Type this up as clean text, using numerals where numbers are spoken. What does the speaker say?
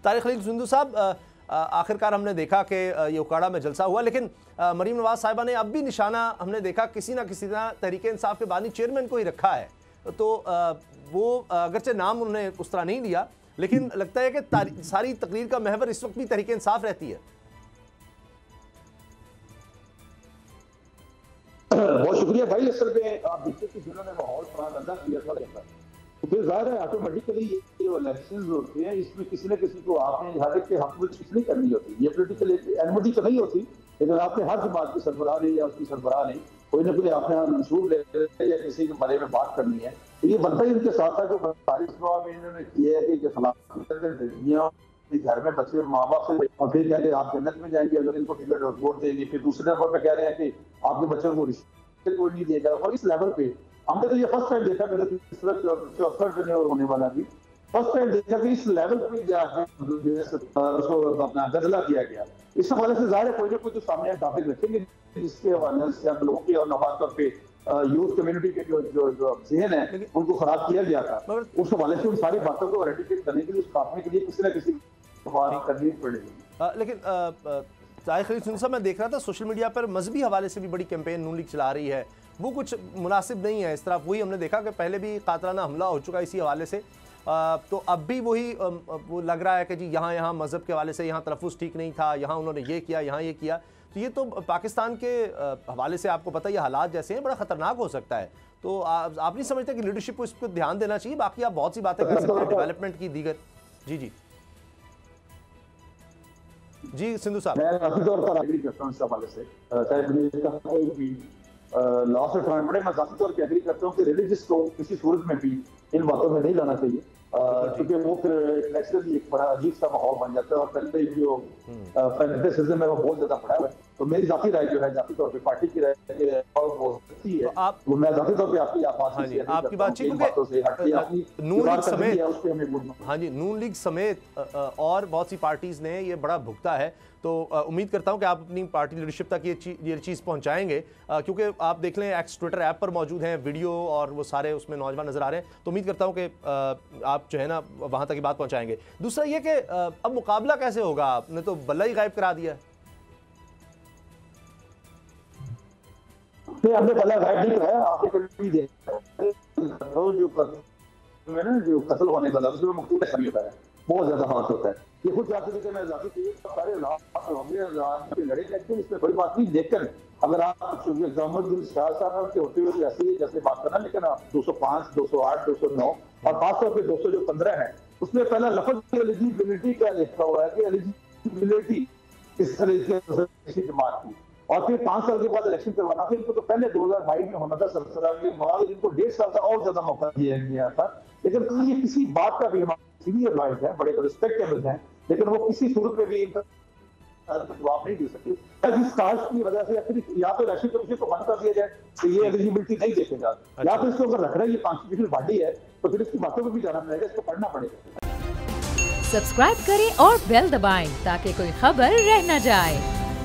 तारिक खलील सिंधु साहब, आखिरकार हमने देखा कि ये उकाड़ा में जलसा हुआ, लेकिन मरीम नवाज साहिबा ने अब भी निशाना हमने देखा किसी ना तहरीक इंसाफ के बानी चेयरमैन को ही रखा है। तो वो अगरचे नाम उन्होंने उस तरह नहीं लिया, लेकिन लगता है कि सारी तकरीर का महवर इस वक्त भी तहरीक इंसाफ रहती है। बहुत शुक्रिया भाई। असल में आप देखते कि जिन्होंने माहौल थोड़ा गंदा किया था, तो फिर जाहिर है ऑटोमेटिकली ये इलेक्शंस होते हैं, इसमें किसी न किसी को आपने हर एक के हक में चीज नहीं करनी होती। ये पोलिटिकल एनिमिटी तो नहीं होती, लेकिन आपने हर जमात की सरबराह ने या उसकी सरबराह ने कोई ना कोई आपने मंशूर ले या किसी के बारे में बात करनी है, तो ये बनता ही इनके साथ था। जो में इन्होंने किया है कि घर में बच्चे माँ बाप से और फिर कह रहे हैं आप जन्नत में जाएंगे अगर इनको टिकट और वोट देंगे, फिर दूसरे नंबर पर कह रहे हैं कि आपके बच्चों को रिश्ते कोई नहीं देगा। और इस लेवल पे हमने तो ये फर्स्ट टाइम देखा, मेरे चौथा होने वाला भी फर्स्ट टाइम देखा कि इस लेवल पे उसको अपना बदला किया गया। इस हवाले से जाहिर है कोई ना कोई तो सामने टॉपिक रखेंगे जिसके हवाले से हम लोगों की और खासतौर पे यूथ कम्युनिटी के जो जहन है उनको खराब किया गया था। उस हवाले से उन सारी बातों को रेटिफिकेट करने के लिए, काटने के लिए किसी न किसी बात करनी पड़ेगी। लेकिन तारिक खलील सिंधु साहब, मैं देख रहा था सोशल मीडिया पर मजहबी हवाले से भी बड़ी कैंपेन नून लीग चला रही है, वो कुछ मुनासिब नहीं है इस तरह। वही हमने देखा कि पहले भी कातलाना हमला हो चुका इसी हवाले से, तो अब भी वही वो लग रहा है कि जी यहाँ मज़हब के हवाले से यहाँ तलफ़ुज़ ठीक नहीं था, यहाँ उन्होंने ये किया, यहाँ ये किया। तो ये तो पाकिस्तान के हवाले से आपको पता है ये हालात जैसे हैं बड़ा ख़तरनाक हो सकता है। तो आप नहीं समझते कि लीडरशिप को इस पर ध्यान देना चाहिए? बाकी आप बहुत सी बातें कर सकते हैं डेवलपमेंट की दीगर। जी सिंधु साहब, मैं काफी तौर पर एग्री करता हूँ इस हवाले से, चाहे कोई भी लॉ से बड़े मैं काफी तौर पर एग्री करता हूँ कि रिलीजियस को किसी सूरत में भी इन बातों में नहीं लाना चाहिए, क्योंकि वो फिर नेचुरली एक बड़ा अजीब सा माहौल बन जाता है। और पहले जो फैनेटिसिज्म है वो बहुत ज्यादा बढ़ा हुआ है। तो मेरी जाती राय जो है, जाती तौर पे पार्टी की राय वो सच्ची है, वो मैं जाती तौर पे आपकी बात नून लीग समेत, हाँ जी, नून लीग समेत और बहुत सी पार्टीज ने ये बड़ा भुगता है। तो उम्मीद करता हूं कि आप अपनी पार्टी लीडरशिप तक ये चीज़ पहुंचाएंगे, क्योंकि आप देख लें एक्स ट्विटर ऐप पर मौजूद हैं वीडियो और वो सारे उसमें नौजवान नजर आ रहे हैं। तो उम्मीद करता हूं कि आप जो है ना वहां तक ये बात पहुंचाएंगे। दूसरा ये कि अब मुकाबला कैसे होगा? आपने तो बल्ला ही गायब करा दिया। हमने बल्ला गायब नहीं कराया, आपने जो कत्ल होने वाला उसमें मुख्तलिफ शामिल होता है, बहुत ज्यादा हाथ होता है। ये खुद जाते मैं जाती सारे लड़े कहते हैं, इसमें कोई बात नहीं। लेकिन अगर आप साहब के होते हुए ऐसे जैसे बात करना, लेकिन आप 205, 208, 209 और खासतौर पर 215 है, उसमें पहला लफ्ज एलिजिबिलिटी का लिखा हुआ है कि एलिजिबिलिटी इस तरीके से जमात की, और फिर 5 साल के बाद इलेक्शन करवाना। फिर इनको तो पहले 2022 में होना था सरसरा में, इनको 1.5 साल का और ज्यादा मौका दिया गया था। लेकिन ये किसी बात का भी सीनियर लाइफ है, बड़े रिस्पेक्टेबल हैं, लेकिन वो किसी सूरत में भी इनका जवाब नहीं दे सकते। इस कास्ट की वजह से फिर या तो इलेक्शन कमीशन को बंद कर दिया जाए तो ये एलिजिबिलिटी नहीं देखेगा, या फिर इसको अगर रख रहा है ये कॉन्स्टिट्यूशनल बॉडी है तो फिर इसकी बातों को भी जाना पड़ेगा, इसको पढ़ना पड़ेगा। सब्सक्राइब करें और बेल दबाएं ताकि कोई खबर रह न जाए।